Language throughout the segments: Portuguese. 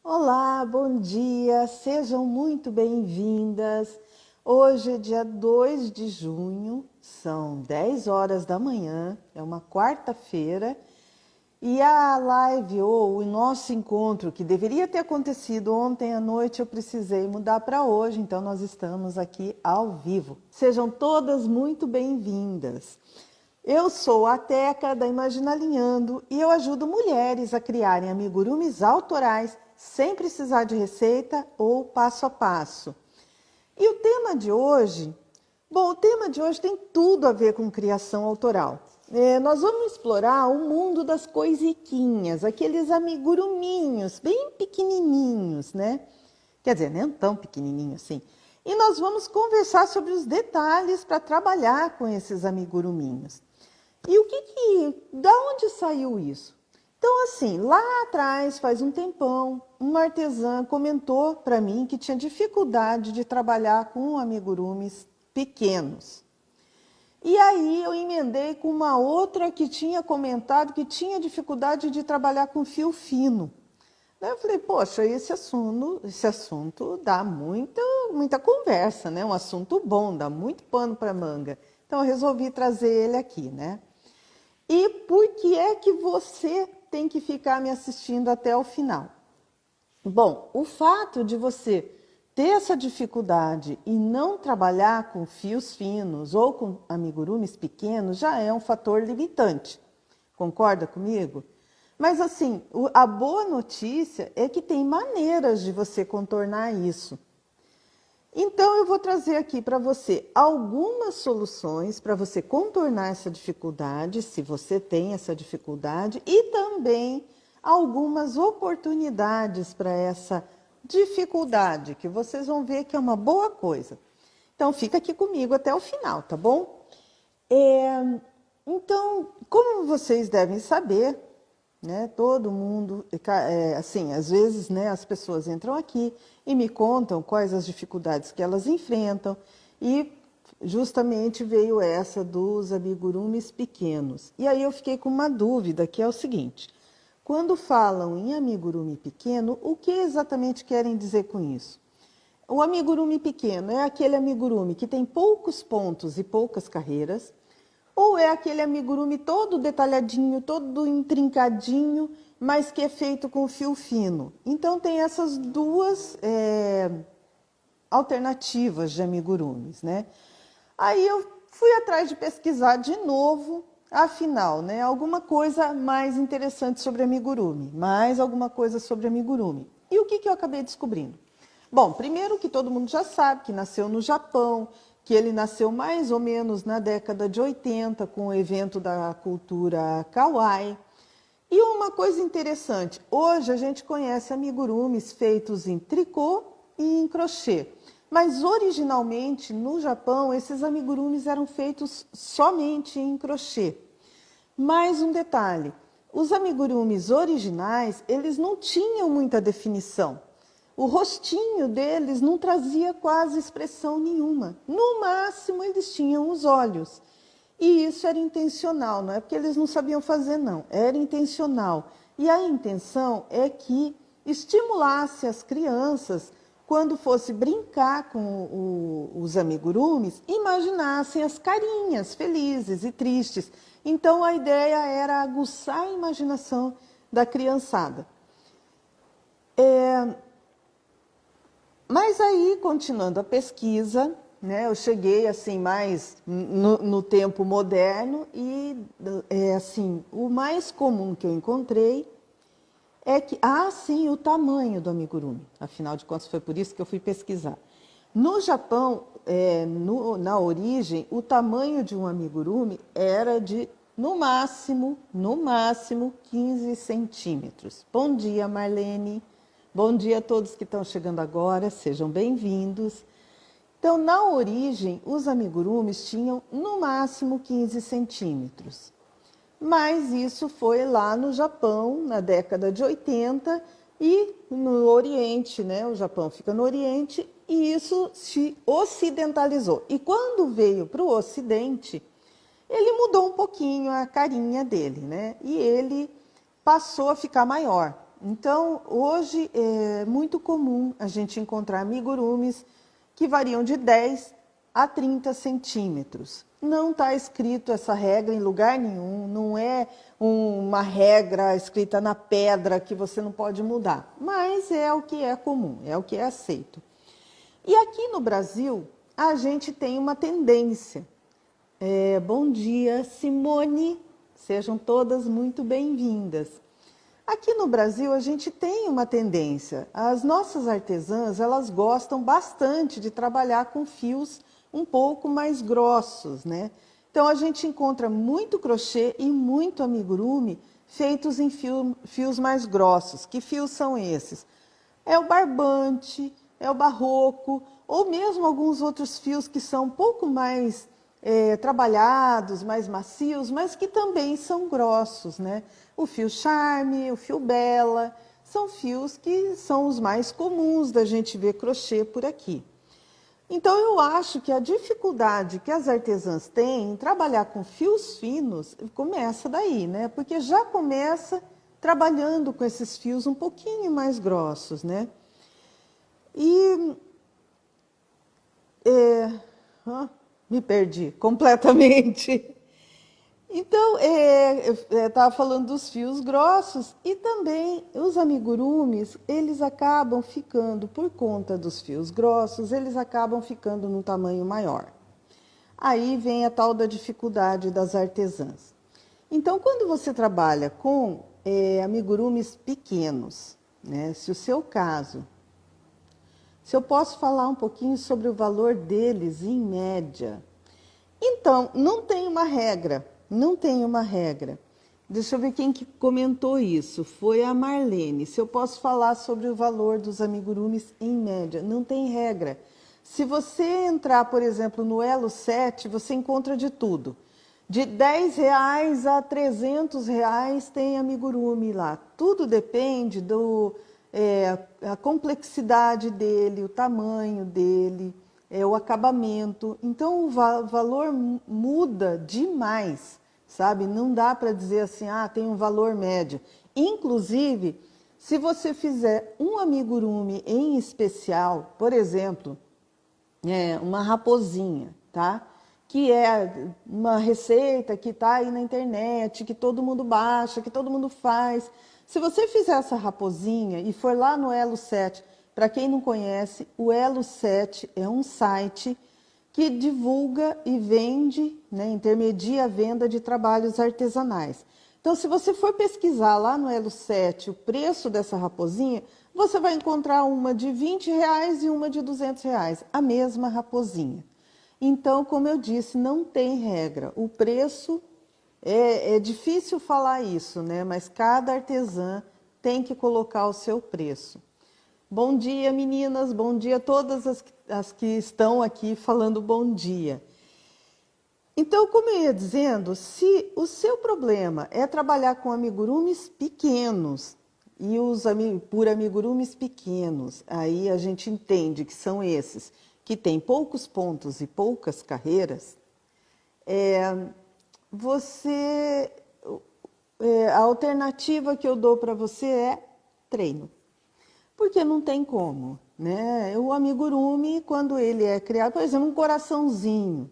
Olá, bom dia, sejam muito bem-vindas. Hoje é dia 2 de junho, são 10 horas da manhã, é uma quarta-feira, e a live ou o nosso encontro, que deveria ter acontecido ontem à noite, eu precisei mudar para hoje, então nós estamos aqui ao vivo. Sejam todas muito bem-vindas. Eu sou a Teca da Imagina Alinhando e eu ajudo mulheres a criarem amigurumis autorais sem precisar de receita ou passo a passo. E o tema de hoje, o tema de hoje tem tudo a ver com criação autoral. Nós vamos explorar o mundo das coisiquinhas, aqueles amiguruminhos bem pequenininhos, né? Quer dizer, nem tão pequenininho assim. E nós vamos conversar sobre os detalhes para trabalhar com esses amiguruminhos. E da onde saiu isso? Então, assim, lá atrás, faz um tempão, uma artesã comentou para mim que tinha dificuldade de trabalhar com amigurumis pequenos. E aí eu emendei com uma outra que tinha comentado que tinha dificuldade de trabalhar com fio fino. Daí eu falei, poxa, esse assunto dá muita conversa, né? Um assunto bom, dá muito pano para manga. Então eu resolvi trazer ele aqui, né? E por que é que você tem que ficar me assistindo até o final? Bom, o fato de você ter essa dificuldade e não trabalhar com fios finos ou com amigurumis pequenos já é um fator limitante. Concorda comigo? Mas assim, a boa notícia é que tem maneiras de você contornar isso. Então, eu vou trazer aqui para você algumas soluções para você contornar essa dificuldade, se você tem essa dificuldade, e também algumas oportunidades para essa dificuldade, que vocês vão ver que é uma boa coisa. Então, fica aqui comigo até o final, tá bom? Então, como vocês devem saber, né, todo mundo, assim, às vezes, né, as pessoas entram aqui e me contam quais as dificuldades que elas enfrentam e justamente veio essa dos amigurumis pequenos. E aí eu fiquei com uma dúvida, que é o seguinte: quando falam em amigurumi pequeno, o que exatamente querem dizer com isso? O amigurumi pequeno é aquele amigurumi que tem poucos pontos e poucas carreiras, ou é aquele amigurumi todo detalhadinho, todo intrincadinho, mas que é feito com fio fino. Então tem essas duas alternativas de amigurumis, né? Aí eu fui atrás de pesquisar de novo, afinal, né, alguma coisa mais interessante sobre amigurumi, mais alguma coisa sobre amigurumi. E o que eu acabei descobrindo? Bom, primeiro que todo mundo já sabe que nasceu no Japão, que ele nasceu mais ou menos na década de 80 com o evento da cultura kawaii. E uma coisa interessante, hoje a gente conhece amigurumis feitos em tricô e em crochê. Mas originalmente no Japão esses amigurumis eram feitos somente em crochê. Mais um detalhe, os amigurumis originais, eles não tinham muita definição. O rostinho deles não trazia quase expressão nenhuma. No máximo, eles tinham os olhos. E isso era intencional, não é porque eles não sabiam fazer, não. Era intencional. E a intenção é que estimulasse as crianças, quando fosse brincar com os amigurumis, imaginassem as carinhas felizes e tristes. Então, a ideia era aguçar a imaginação da criançada. Mas aí, continuando a pesquisa, né, eu cheguei assim mais no tempo moderno e assim, o mais comum que eu encontrei é que, sim, o tamanho do amigurumi. Afinal de contas, foi por isso que eu fui pesquisar. No Japão, na origem, o tamanho de um amigurumi era de, no máximo, 15 centímetros. Bom dia, Marlene. Bom dia a todos que estão chegando agora, sejam bem-vindos. Então, na origem, os amigurumis tinham no máximo 15 centímetros. Mas isso foi lá no Japão, na década de 80, e no Oriente, né? O Japão fica no Oriente, e isso se ocidentalizou. E quando veio para o Ocidente, ele mudou um pouquinho a carinha dele, né? E ele passou a ficar maior. Então, hoje é muito comum a gente encontrar amigurumis que variam de 10 a 30 centímetros. Não está escrito essa regra em lugar nenhum, não é uma regra escrita na pedra que você não pode mudar, mas é o que é comum, é o que é aceito. E aqui no Brasil, a gente tem uma tendência. Bom dia, Simone, sejam todas muito bem-vindas. Aqui no Brasil, a gente tem uma tendência. As nossas artesãs, elas gostam bastante de trabalhar com fios um pouco mais grossos, né? Então, a gente encontra muito crochê e muito amigurumi feitos em fios mais grossos. Que fios são esses? É o barbante, é o barroco, ou mesmo alguns outros fios que são um pouco mais trabalhados, mais macios, mas que também são grossos, né? O fio charme, o fio bela, são fios que são os mais comuns da gente ver crochê por aqui. Então, eu acho que a dificuldade que as artesãs têm em trabalhar com fios finos começa daí, né? Porque já começa trabalhando com esses fios um pouquinho mais grossos, né? E me perdi completamente. Então, eu estava falando dos fios grossos e também os amigurumis, eles acabam ficando, por conta dos fios grossos, eles acabam ficando num tamanho maior. Aí vem a tal da dificuldade das artesãs. Então, quando você trabalha com amigurumis pequenos, né, se o seu caso, se eu posso falar um pouquinho sobre o valor deles em média. Então, não tem uma regra, não tem uma regra. Deixa eu ver quem que comentou isso, foi a Marlene. Se eu posso falar sobre o valor dos amigurumis em média, não tem regra. Se você entrar, por exemplo, no Elo 7, você encontra de tudo. De R$10 a R$300 tem amigurumi lá. Tudo depende a complexidade dele, o tamanho dele, o acabamento. Então, o valor muda demais, sabe? Não dá para dizer assim, tem um valor médio. Inclusive, se você fizer um amigurumi em especial, por exemplo, uma raposinha, tá? Que é uma receita que está aí na internet, que todo mundo baixa, que todo mundo faz. Se você fizer essa raposinha e for lá no Elo 7, para quem não conhece, o Elo 7 é um site que divulga e vende, né, intermedia a venda de trabalhos artesanais. Então, se você for pesquisar lá no Elo 7 o preço dessa raposinha, você vai encontrar uma de R$20 e uma de R$200, a mesma raposinha. Então, como eu disse, não tem regra. O preço, é difícil falar isso, né? Mas cada artesã tem que colocar o seu preço. Bom dia, meninas. Bom dia a todas as que estão aqui falando bom dia. Então, como eu ia dizendo, se o seu problema é trabalhar com amigurumis pequenos, e por amigurumis pequenos, aí a gente entende que são esses que têm poucos pontos e poucas carreiras, a alternativa que eu dou para você é treino. Porque não tem como, né? O amigurumi, quando ele é criado, por exemplo, um coraçãozinho,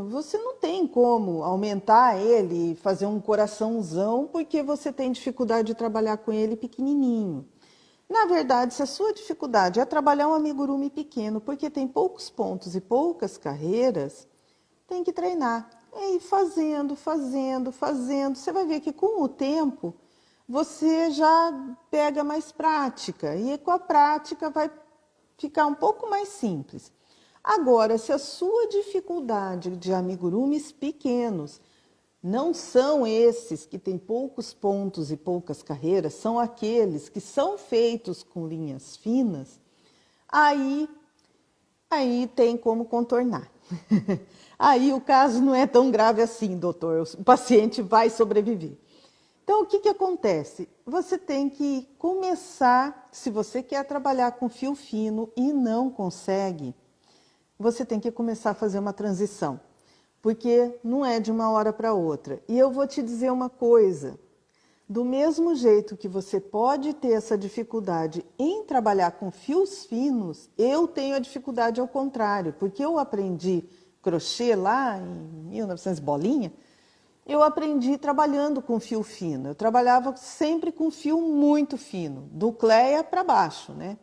você não tem como aumentar ele e fazer um coraçãozão porque você tem dificuldade de trabalhar com ele pequenininho. Na verdade, se a sua dificuldade é trabalhar um amigurumi pequeno porque tem poucos pontos e poucas carreiras, tem que treinar. E ir fazendo. Você vai ver que com o tempo você já pega mais prática e com a prática vai ficar um pouco mais simples. Agora, se a sua dificuldade de amigurumis pequenos não são esses que têm poucos pontos e poucas carreiras, são aqueles que são feitos com linhas finas, aí tem como contornar. Aí o caso não é tão grave assim, doutor, o paciente vai sobreviver. Então, o que acontece? Você tem que começar, se você quer trabalhar com fio fino e não consegue, você tem que começar a fazer uma transição, porque não é de uma hora para outra. E eu vou te dizer uma coisa, do mesmo jeito que você pode ter essa dificuldade em trabalhar com fios finos, eu tenho a dificuldade ao contrário, porque eu aprendi crochê lá em 1900 bolinha, eu aprendi trabalhando com fio fino. Eu trabalhava sempre com fio muito fino, do cleia para baixo, né?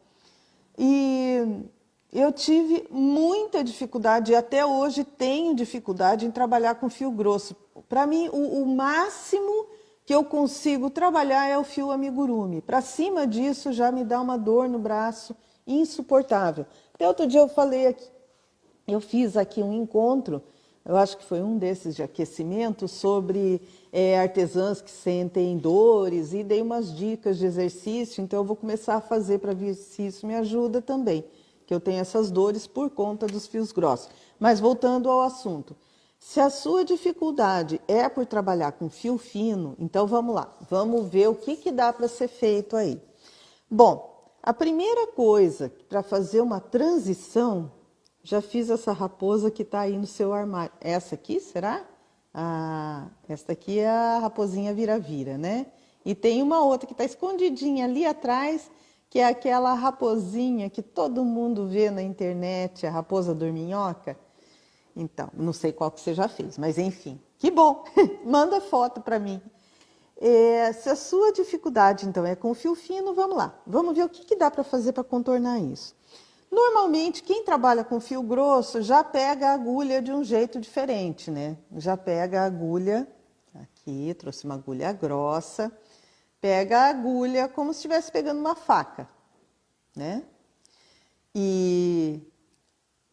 E eu tive muita dificuldade, e até hoje tenho dificuldade em trabalhar com fio grosso. Para mim, o máximo que eu consigo trabalhar é o fio amigurumi. Para cima disso, já me dá uma dor no braço insuportável. Até outro dia eu falei aqui, eu fiz aqui um encontro, eu acho que foi um desses de aquecimento, sobre artesãs que sentem dores, e dei umas dicas de exercício, então eu vou começar a fazer para ver se isso me ajuda também, que eu tenho essas dores por conta dos fios grossos. Mas voltando ao assunto, se a sua dificuldade é por trabalhar com fio fino, então vamos lá, vamos ver o que dá para ser feito aí. Bom, a primeira coisa para fazer uma transição, já fiz essa raposa que está aí no seu armário. Essa aqui, será? Ah, essa aqui é a raposinha vira-vira, né? E tem uma outra que está escondidinha ali atrás, que é aquela raposinha que todo mundo vê na internet, a raposa dorminhoca. Então, não sei qual que você já fez, mas enfim, que bom! Manda foto para mim. Se a sua dificuldade, então, é com fio fino, vamos lá. Vamos ver o que dá para fazer para contornar isso. Normalmente, quem trabalha com fio grosso já pega a agulha de um jeito diferente, né? Já pega a agulha, aqui, trouxe uma agulha grossa, pega a agulha como se estivesse pegando uma faca, né? E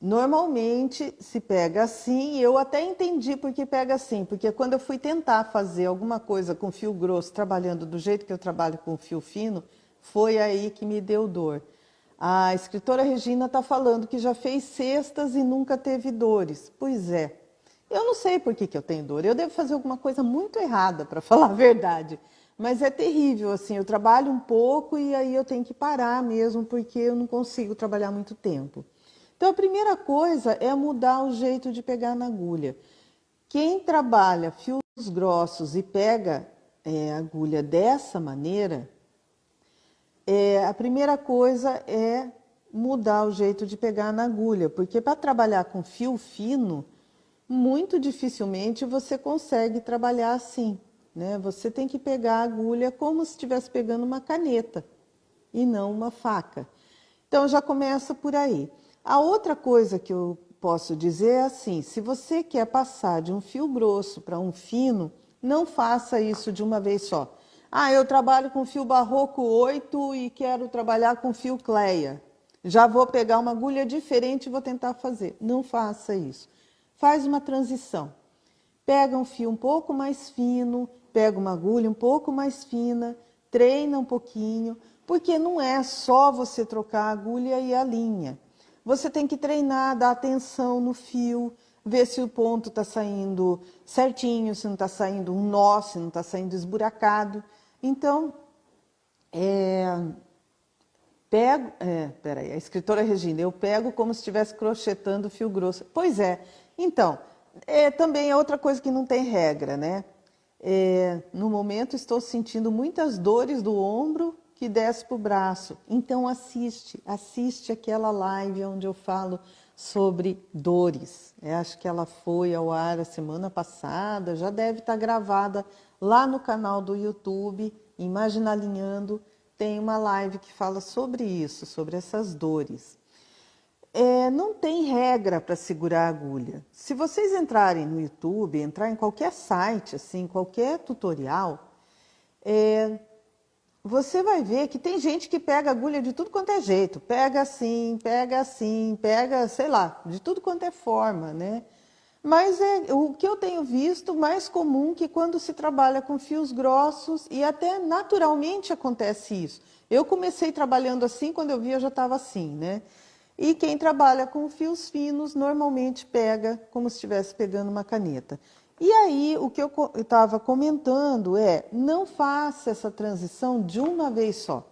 normalmente se pega assim, eu até entendi por que pega assim, porque quando eu fui tentar fazer alguma coisa com fio grosso, trabalhando do jeito que eu trabalho com fio fino, foi aí que me deu dor. A escritora Regina está falando que já fez cestas e nunca teve dores. Pois é, eu não sei por que eu tenho dor, eu devo fazer alguma coisa muito errada, para falar a verdade. Mas é terrível, assim, eu trabalho um pouco e aí eu tenho que parar mesmo, porque eu não consigo trabalhar muito tempo. Então, a primeira coisa é mudar o jeito de pegar na agulha. Quem trabalha fios grossos e pega agulha dessa maneira, a primeira coisa é mudar o jeito de pegar na agulha, porque para trabalhar com fio fino, muito dificilmente você consegue trabalhar assim, né? Você tem que pegar a agulha como se estivesse pegando uma caneta e não uma faca. Então já começa por aí. A outra coisa que eu posso dizer é assim, se você quer passar de um fio grosso para um fino, não faça isso de uma vez só. Ah, eu trabalho com fio barroco 8 e quero trabalhar com fio cleia. Já vou pegar uma agulha diferente e vou tentar fazer. Não faça isso. Faz uma transição. Pega um fio um pouco mais fino, pega uma agulha um pouco mais fina, treina um pouquinho, porque não é só você trocar a agulha e a linha. Você tem que treinar, dar atenção no fio, ver se o ponto está saindo certinho, se não está saindo um nó, se não está saindo esburacado. Então, peraí, a escritora Regina, eu pego como se estivesse crochetando fio grosso. Pois é, então, também é outra coisa que não tem regra, né? No momento estou sentindo muitas dores do ombro que desce para o braço. Então assiste aquela live onde eu falo sobre dores. Acho que ela foi ao ar a semana passada, já deve estar gravada lá no canal do YouTube, Imagina Alinhando, tem uma live que fala sobre isso, sobre essas dores. Não tem regra para segurar a agulha. Se vocês entrarem no YouTube, entrar em qualquer site, assim, qualquer tutorial, você vai ver que tem gente que pega agulha de tudo quanto é jeito. Pega assim, pega, sei lá, de tudo quanto é forma, né? Mas o que eu tenho visto mais comum que quando se trabalha com fios grossos, e até naturalmente acontece isso. Eu comecei trabalhando assim, quando eu vi eu já estava assim, né? E quem trabalha com fios finos normalmente pega como se estivesse pegando uma caneta. E aí, o que eu estava comentando não faça essa transição de uma vez só.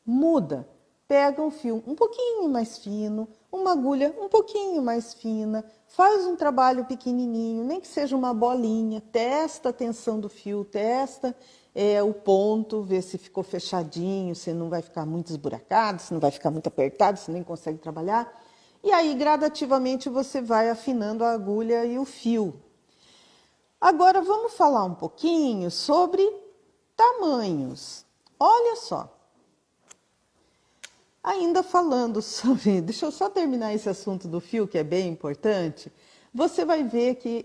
Muda. Pega um fio um pouquinho mais fino, uma agulha um pouquinho mais fina, faz um trabalho pequenininho, nem que seja uma bolinha, testa a tensão do fio, testa o ponto, ver se ficou fechadinho, se não vai ficar muito esburacado, se não vai ficar muito apertado, se nem consegue trabalhar. E aí, gradativamente, você vai afinando a agulha e o fio. Agora, vamos falar um pouquinho sobre tamanhos. Olha só. Ainda falando sobre... Deixa eu só terminar esse assunto do fio, que é bem importante. Você vai ver que,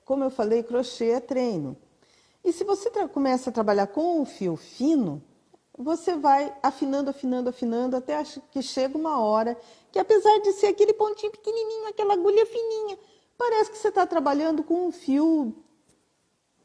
como eu falei, crochê é treino. E se você começa a trabalhar com o fio fino, você vai afinando, afinando, afinando, até que chega uma hora que, apesar de ser aquele pontinho pequenininho, aquela agulha fininha, parece que você está trabalhando com um fio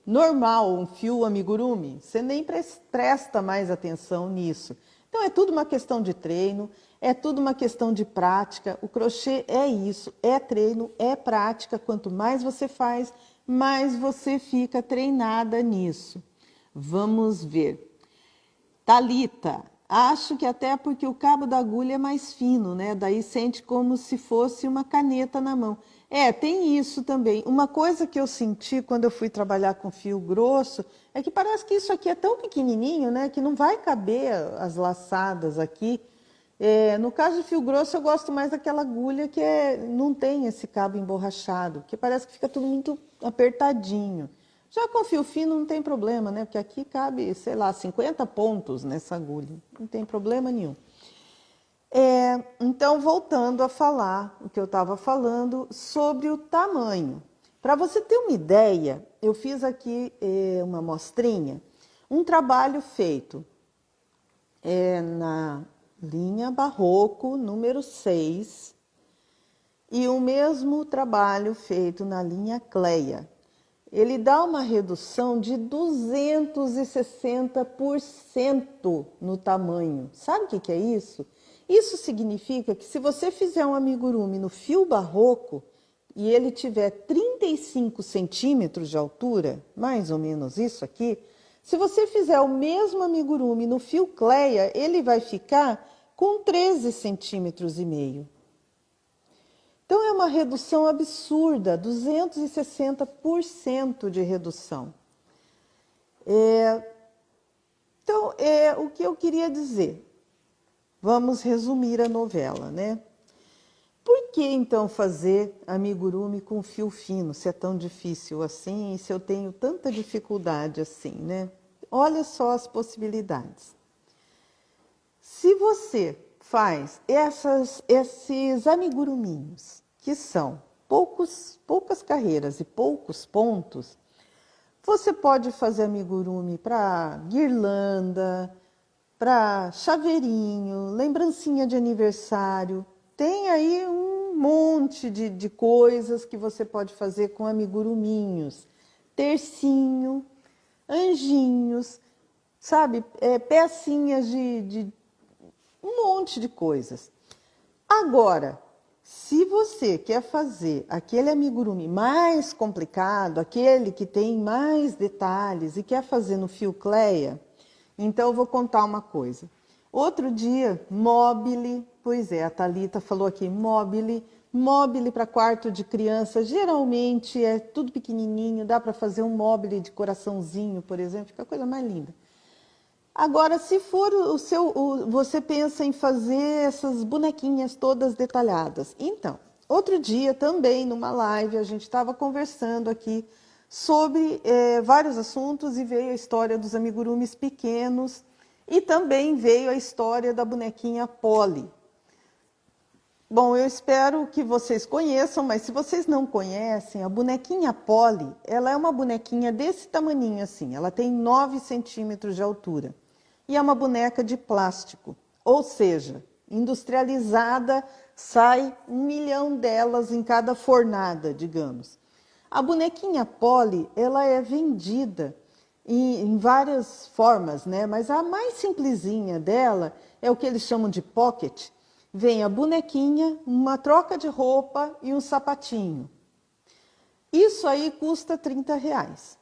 normal, um fio amigurumi. Você nem presta mais atenção nisso. Então, é tudo uma questão de treino, é tudo uma questão de prática. O crochê é isso, é treino, é prática. Quanto mais você faz, mais você fica treinada nisso. Vamos ver. Thalita, acho que até porque o cabo da agulha é mais fino, né? Daí sente como se fosse uma caneta na mão. Tem isso também. Uma coisa que eu senti quando eu fui trabalhar com fio grosso é que parece que isso aqui é tão pequenininho, né? Que não vai caber as laçadas aqui. No caso de fio grosso, eu gosto mais daquela agulha que não tem esse cabo emborrachado, que parece que fica tudo muito apertadinho. Já com fio fino não tem problema, né? Porque aqui cabe, sei lá, 50 pontos nessa agulha. Não tem problema nenhum. Então, voltando a falar o que eu estava falando sobre o tamanho. Para você ter uma ideia, eu fiz aqui uma amostrinha, um trabalho feito na linha Barroco, número 6, e o mesmo trabalho feito na linha Cleia. Ele dá uma redução de 260% no tamanho. Sabe o que é isso? Isso significa que se você fizer um amigurumi no fio Barroco e ele tiver 35 centímetros de altura, mais ou menos isso aqui, se você fizer o mesmo amigurumi no fio Cleia, ele vai ficar com 13 centímetros e meio. Então, é uma redução absurda, 260% de redução. Então, o que eu queria dizer. Vamos resumir a novela, né? Por que, então, fazer amigurumi com fio fino, se é tão difícil assim, e se eu tenho tanta dificuldade assim, né? Olha só as possibilidades. Se você faz esses amiguruminhos, que são poucas carreiras e poucos pontos, você pode fazer amigurumi para guirlanda, para chaveirinho, lembrancinha de aniversário. Tem aí um monte de coisas que você pode fazer com amiguruminhos. Tercinho, anjinhos, sabe? Pecinhas de um monte de coisas. Agora, se você quer fazer aquele amigurumi mais complicado, aquele que tem mais detalhes e quer fazer no fio Cleia, então eu vou contar uma coisa. Outro dia, mobile, pois é, a Thalita falou aqui, mobile para quarto de criança, geralmente é tudo pequenininho, dá para fazer um mobile de coraçãozinho, por exemplo, fica a coisa mais linda. Agora, se for você pensa em fazer essas bonequinhas todas detalhadas. Então, outro dia também, numa live, a gente estava conversando aqui sobre vários assuntos e veio a história dos amigurumis pequenos e também veio a história da bonequinha Polly. Bom, eu espero que vocês conheçam, mas se vocês não conhecem, a bonequinha Polly, ela é uma bonequinha desse tamaninho assim, ela tem 9 centímetros de altura. E é uma boneca de plástico, ou seja, industrializada, sai 1 milhão delas em cada fornada, digamos. A bonequinha Polly, ela é vendida em várias formas, né? Mas a mais simplesinha dela é o que eles chamam de pocket. Vem a bonequinha, uma troca de roupa e um sapatinho. Isso aí custa R$30.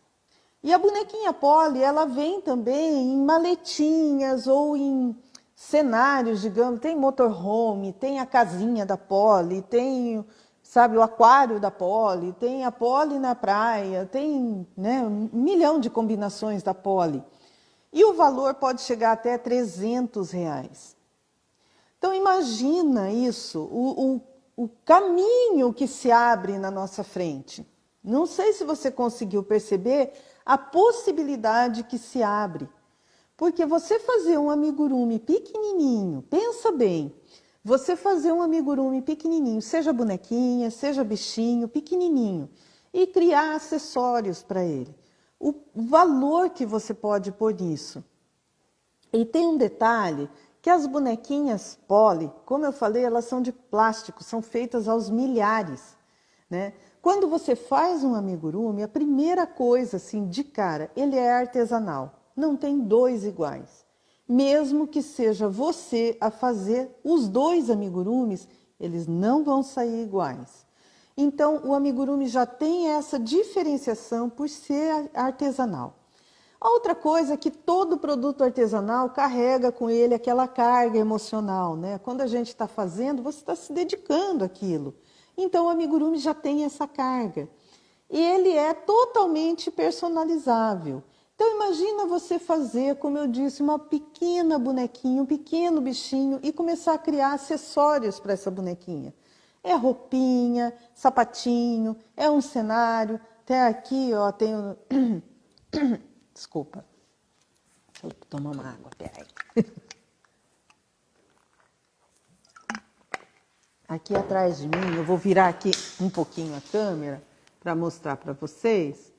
E a bonequinha Polly, ela vem também em maletinhas ou em cenários, digamos, tem motorhome, tem a casinha da Polly, tem sabe, o aquário da Polly, tem a Polly na praia, tem, né, 1 milhão de combinações da Polly. E o valor pode chegar até R$ 300. Então imagina isso, o caminho que se abre na nossa frente. Não sei se você conseguiu perceber a possibilidade que se abre. Porque você fazer um amigurumi pequenininho, pensa bem, você fazer um amigurumi pequenininho, seja bonequinha, seja bichinho, pequenininho, e criar acessórios para ele. O valor que você pode pôr nisso. E tem um detalhe, que as bonequinhas Polly, como eu falei, elas são de plástico, são feitas aos milhares, né? Quando você faz um amigurumi, a primeira coisa, assim, de cara, ele é artesanal. Não tem dois iguais. Mesmo que seja você a fazer os dois amigurumis, eles não vão sair iguais. Então, o amigurumi já tem essa diferenciação por ser artesanal. A outra coisa é que todo produto artesanal carrega com ele aquela carga emocional, né? Quando a gente está fazendo, você está se dedicando àquilo. Então, o amigurumi já tem essa carga. E ele é totalmente personalizável. Então, imagina você fazer, como eu disse, uma pequena bonequinha, um pequeno bichinho e começar a criar acessórios para essa bonequinha. É roupinha, sapatinho, é um cenário. Até aqui, ó, tem o... Desculpa. Deixa eu tomar uma água, peraí. Aqui atrás de mim, eu vou virar aqui um pouquinho a câmera para mostrar para vocês.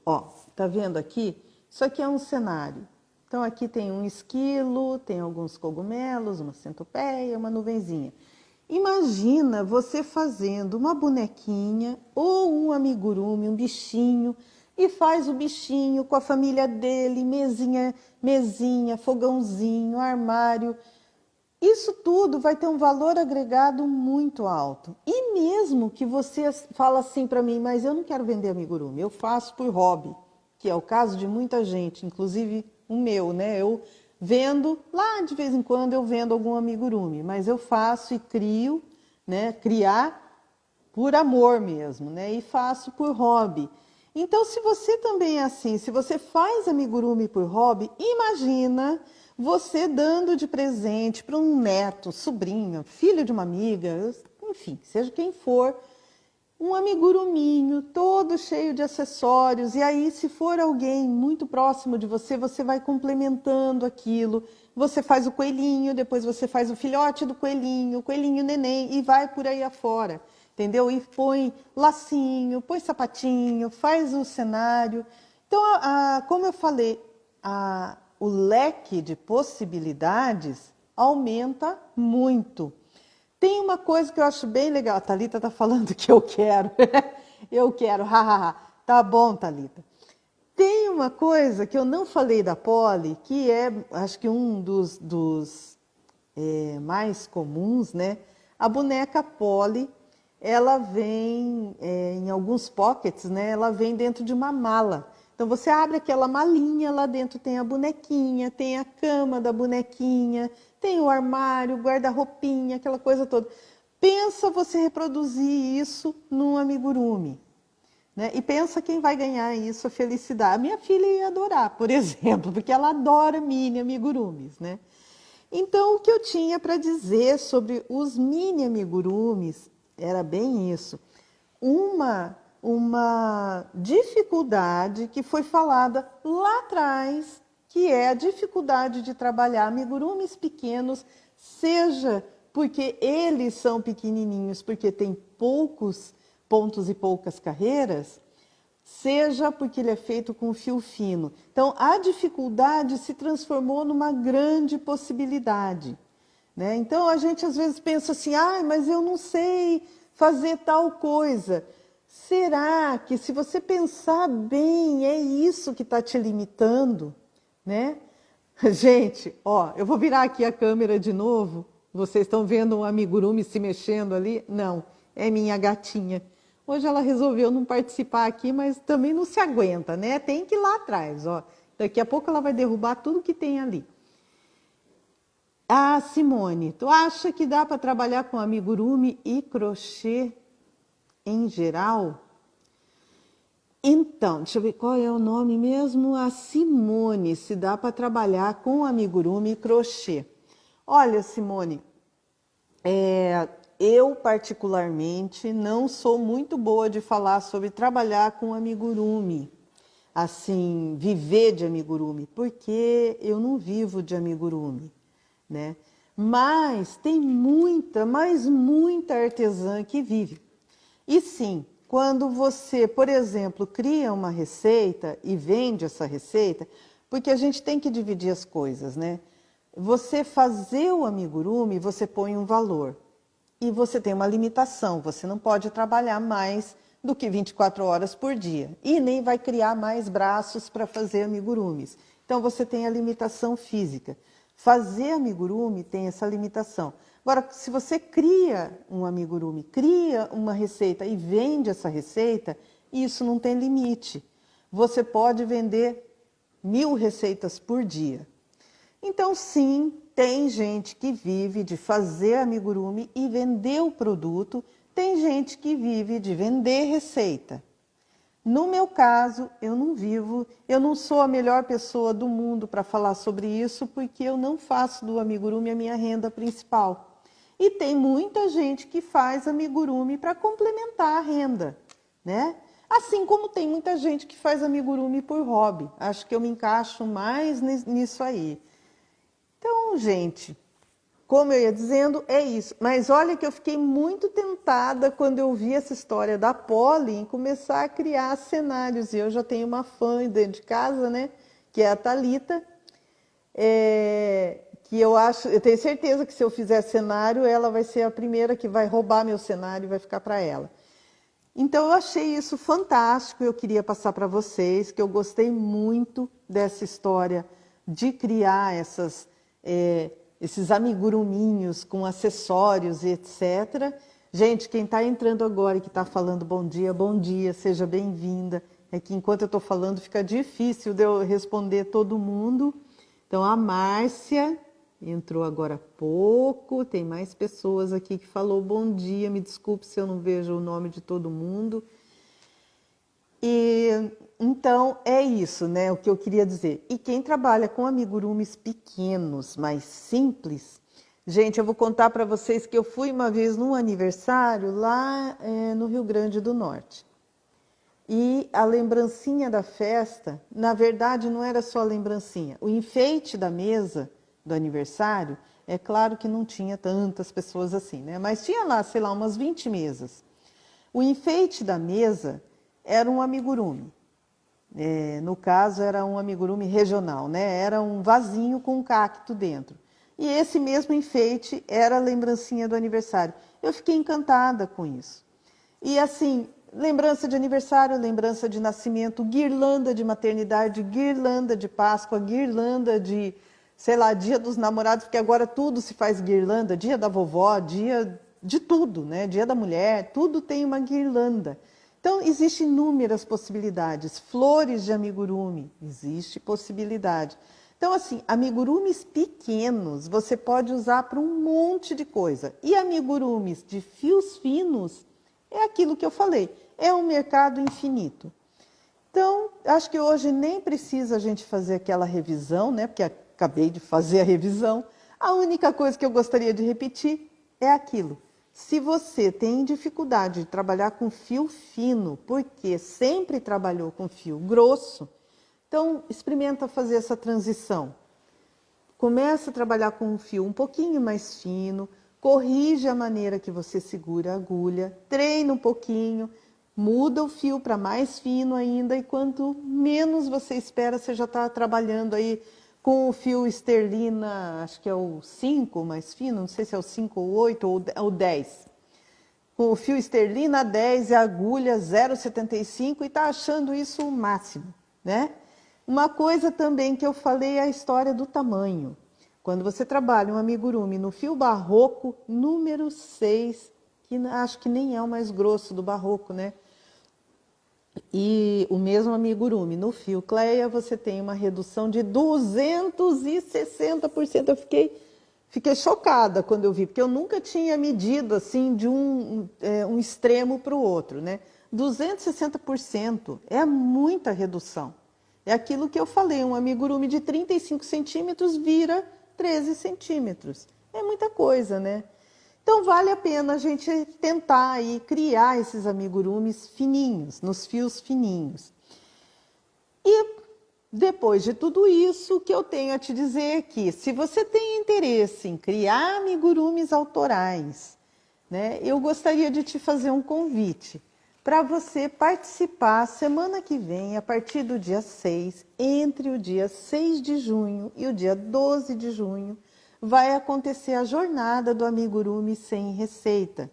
Ó, tá vendo aqui? Isso aqui é um cenário. Então aqui tem um esquilo, tem alguns cogumelos, uma centopeia, uma nuvenzinha. Imagina você fazendo uma bonequinha ou um amigurumi, um bichinho, e faz o bichinho com a família dele, mesinha, fogãozinho, armário. Isso tudo vai ter um valor agregado muito alto. E mesmo que você fala assim para mim, mas eu não quero vender amigurumi, eu faço por hobby, que é o caso de muita gente, inclusive o meu, né? Eu vendo, lá de vez em quando eu vendo algum amigurumi, mas eu faço e crio, né? Criar por amor mesmo, né? E faço por hobby. Então, se você também é assim, se você faz amigurumi por hobby, imagina você dando de presente para um neto, sobrinho, filho de uma amiga, enfim, seja quem for, um amiguruminho todo cheio de acessórios. E aí, se for alguém muito próximo de você, você vai complementando aquilo. Você faz o coelhinho, depois você faz o filhote do coelhinho, o coelhinho neném, e vai por aí afora. Entendeu? E põe lacinho, põe sapatinho, faz o cenário. Então, como eu falei, o leque de possibilidades aumenta muito. Tem uma coisa que eu acho bem legal. A Thalita está falando que eu quero. Eu quero, hahaha. Tá bom, Thalita. Tem uma coisa que eu não falei da Polly, que é, acho que um dos mais comuns, né? A boneca Polly, ela vem em alguns pockets, né? Ela vem dentro de uma mala. Então você abre aquela malinha, lá dentro tem a bonequinha, tem a cama da bonequinha, tem o armário, guarda-roupinha, aquela coisa toda. Pensa você reproduzir isso num amigurumi, né? E pensa quem vai ganhar isso, a felicidade. A minha filha ia adorar, por exemplo, porque ela adora mini amigurumis, né? Então, o que eu tinha para dizer sobre os mini amigurumis era bem isso. Uma dificuldade que foi falada lá atrás, que é a dificuldade de trabalhar amigurumis pequenos, seja porque eles são pequenininhos, porque tem poucos pontos e poucas carreiras, seja porque ele é feito com fio fino. Então, a dificuldade se transformou numa grande possibilidade, né? Então, a gente às vezes pensa assim, mas eu não sei fazer tal coisa. Será que, se você pensar bem, é isso que está te limitando, né? Gente, ó, eu vou virar aqui a câmera de novo. Vocês estão vendo um amigurumi se mexendo ali? Não, é minha gatinha. Hoje ela resolveu não participar aqui, mas também não se aguenta, né? Tem que ir lá atrás, ó. Daqui a pouco ela vai derrubar tudo que tem ali. Ah, Simone, tu acha que dá para trabalhar com amigurumi e crochê em geral? Então, deixa eu ver qual é o nome mesmo. A Simone, se dá para trabalhar com amigurumi e crochê. Olha, Simone, eu particularmente não sou muito boa de falar sobre trabalhar com amigurumi, assim, viver de amigurumi, porque eu não vivo de amigurumi, né? Mas tem muita, mas muita artesã que vive. E sim, quando você, por exemplo, cria uma receita e vende essa receita, porque a gente tem que dividir as coisas, né? Você fazer o amigurumi, você põe um valor. E você tem uma limitação, você não pode trabalhar mais do que 24 horas por dia. E nem vai criar mais braços para fazer amigurumis. Então você tem a limitação física. Fazer amigurumi tem essa limitação. Agora, se você cria um amigurumi, cria uma receita e vende essa receita, isso não tem limite. Você pode vender 1000 receitas por dia. Então, sim, tem gente que vive de fazer amigurumi e vender o produto, tem gente que vive de vender receita. No meu caso, eu não vivo, eu não sou a melhor pessoa do mundo para falar sobre isso, porque eu não faço do amigurumi a minha renda principal. E tem muita gente que faz amigurumi para complementar a renda, né? Assim como tem muita gente que faz amigurumi por hobby. Acho que eu me encaixo mais nisso aí. Então, gente, como eu ia dizendo, é isso. Mas olha que eu fiquei muito tentada quando eu vi essa história da Polly em começar a criar cenários. E eu já tenho uma fã dentro de casa, né? Que é a Thalita. Que eu tenho certeza que se eu fizer cenário, ela vai ser a primeira que vai roubar meu cenário e vai ficar para ela. Então eu achei isso fantástico, eu queria passar para vocês, que eu gostei muito dessa história de criar esses amiguruminhos com acessórios e etc. Gente, quem está entrando agora e que está falando bom dia, seja bem-vinda. É que enquanto eu estou falando fica difícil de eu responder todo mundo. Então a Márcia entrou agora há pouco, tem mais pessoas aqui que falou bom dia, me desculpe se eu não vejo o nome de todo mundo. E então é isso, né, o que eu queria dizer. E quem trabalha com amigurumis pequenos, mais simples, gente, eu vou contar para vocês que eu fui uma vez num aniversário lá no Rio Grande do Norte. E a lembrancinha da festa, na verdade, não era só a lembrancinha. O enfeite da mesa do aniversário, é claro que não tinha tantas pessoas assim, né? Mas tinha lá, sei lá, umas 20 mesas. O enfeite da mesa era um amigurumi. No caso, era um amigurumi regional, né? Era um vasinho com um cacto dentro. E esse mesmo enfeite era a lembrancinha do aniversário. Eu fiquei encantada com isso. E assim, lembrança de aniversário, lembrança de nascimento, guirlanda de maternidade, guirlanda de Páscoa, guirlanda de, sei lá, dia dos namorados, porque agora tudo se faz guirlanda, dia da vovó, dia de tudo, né? Dia da mulher, tudo tem uma guirlanda. Então, existem inúmeras possibilidades. Flores de amigurumi, existe possibilidade. Então, assim, amigurumis pequenos você pode usar para um monte de coisa. E amigurumis de fios finos é aquilo que eu falei, é um mercado infinito. Então, acho que hoje nem precisa a gente fazer aquela revisão, né? Porque acabei de fazer a revisão. A única coisa que eu gostaria de repetir é aquilo. Se você tem dificuldade de trabalhar com fio fino, porque sempre trabalhou com fio grosso, então experimenta fazer essa transição. Começa a trabalhar com um fio um pouquinho mais fino, corrige a maneira que você segura a agulha, treina um pouquinho, muda o fio para mais fino ainda, e quanto menos você espera, você já está trabalhando aí com o fio esterlina, acho que é o 5 mais fino, não sei se é o 5 ou 8 ou o 10. Com o fio esterlina 10 e a agulha 0,75 e está achando isso o máximo, né? Uma coisa também que eu falei é a história do tamanho. Quando você trabalha um amigurumi no fio barroco, número 6, que acho que nem é o mais grosso do barroco, né? E o mesmo amigurumi no fio Cleia, você tem uma redução de 260%. Eu fiquei chocada quando eu vi, porque eu nunca tinha medido assim de um extremo para o outro, né? 260% é muita redução. É aquilo que eu falei, um amigurumi de 35 centímetros vira 13 centímetros. É muita coisa, né? Então vale a pena a gente tentar aí criar esses amigurumis fininhos, nos fios fininhos. E depois de tudo isso, o que eu tenho a te dizer é que se você tem interesse em criar amigurumis autorais, né, eu gostaria de te fazer um convite para você participar semana que vem, a partir do dia 6, entre o dia 6 de junho e o dia 12 de junho, vai acontecer a jornada do amigurumi sem receita.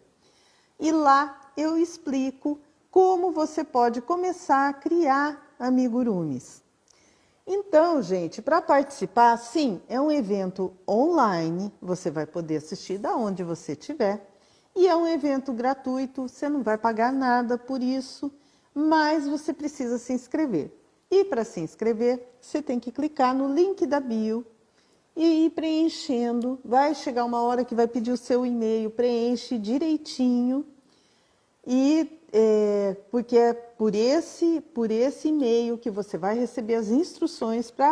E lá eu explico como você pode começar a criar amigurumis. Então, gente, para participar, sim, é um evento online, você vai poder assistir da onde você estiver. E é um evento gratuito, você não vai pagar nada por isso, mas você precisa se inscrever. E para se inscrever, você tem que clicar no link da bio e ir preenchendo. Vai chegar uma hora que vai pedir o seu e-mail, preenche direitinho. E porque é por esse e-mail que você vai receber as instruções para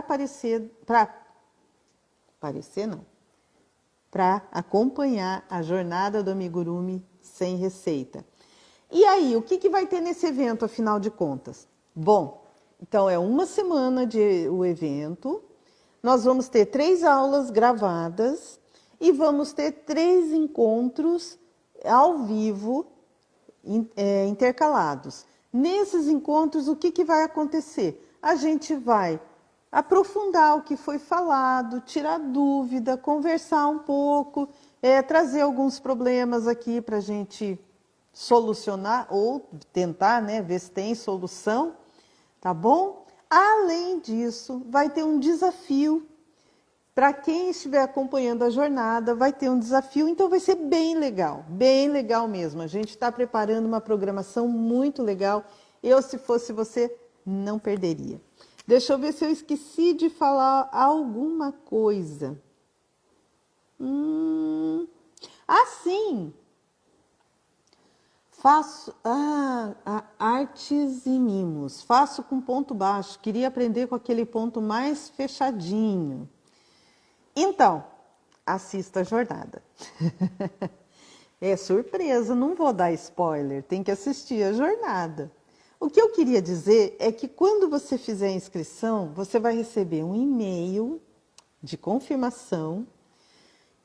acompanhar a jornada do amigurumi sem receita. E aí, o que vai ter nesse evento, afinal de contas? Bom, então é uma semana o evento, nós vamos ter 3 aulas gravadas e vamos ter 3 encontros ao vivo, intercalados. Nesses encontros, o que vai acontecer? A gente vai aprofundar o que foi falado, tirar dúvida, conversar um pouco, trazer alguns problemas aqui para a gente solucionar ou tentar, né, ver se tem solução, tá bom? Além disso, vai ter um desafio. Para quem estiver acompanhando a jornada, vai ter um desafio, então vai ser bem legal mesmo. A gente está preparando uma programação muito legal. Eu, se fosse você, não perderia. Deixa eu ver se eu esqueci de falar alguma coisa. Sim! Faço artes e mimos. Faço com ponto baixo. Queria aprender com aquele ponto mais fechadinho. Então, assista a jornada. É surpresa, não vou dar spoiler, tem que assistir a jornada. O que eu queria dizer é que quando você fizer a inscrição, você vai receber um e-mail de confirmação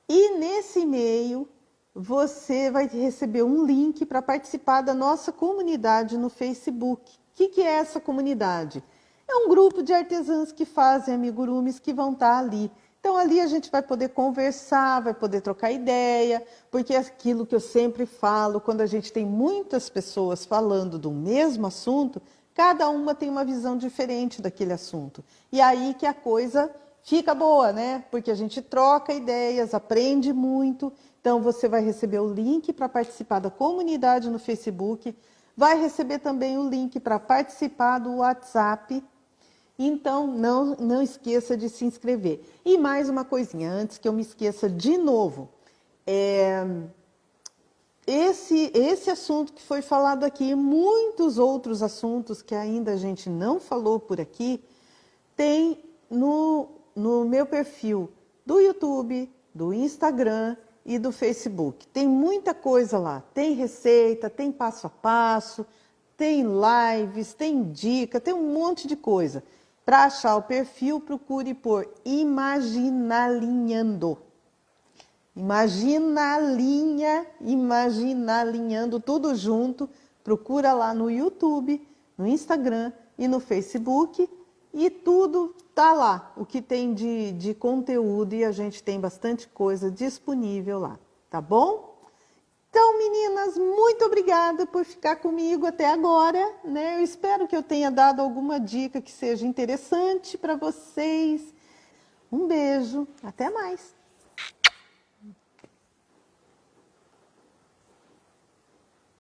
e nesse e-mail você vai receber um link para participar da nossa comunidade no Facebook. O que é essa comunidade? É um grupo de artesãs que fazem amigurumis que vão estar ali. Então, ali a gente vai poder conversar, vai poder trocar ideia, porque é aquilo que eu sempre falo, quando a gente tem muitas pessoas falando do mesmo assunto, cada uma tem uma visão diferente daquele assunto. E aí que a coisa fica boa, né? Porque a gente troca ideias, aprende muito. Então, você vai receber o link para participar da comunidade no Facebook, vai receber também o link para participar do WhatsApp. Então, não esqueça de se inscrever. E mais uma coisinha, antes que eu me esqueça de novo. Esse assunto que foi falado aqui, e muitos outros assuntos que ainda a gente não falou por aqui, tem no meu perfil do YouTube, do Instagram e do Facebook. Tem muita coisa lá. Tem receita, tem passo a passo, tem lives, tem dica, tem um monte de coisa. Para achar o perfil, procure por Imaginalinhando. Imaginalinhando, tudo junto. Procura lá no YouTube, no Instagram e no Facebook. E tudo tá lá, o que tem de conteúdo. E a gente tem bastante coisa disponível lá, tá bom? Então, meninas, muito obrigada por ficar comigo até agora, né? Eu espero que eu tenha dado alguma dica que seja interessante para vocês. Um beijo, até mais!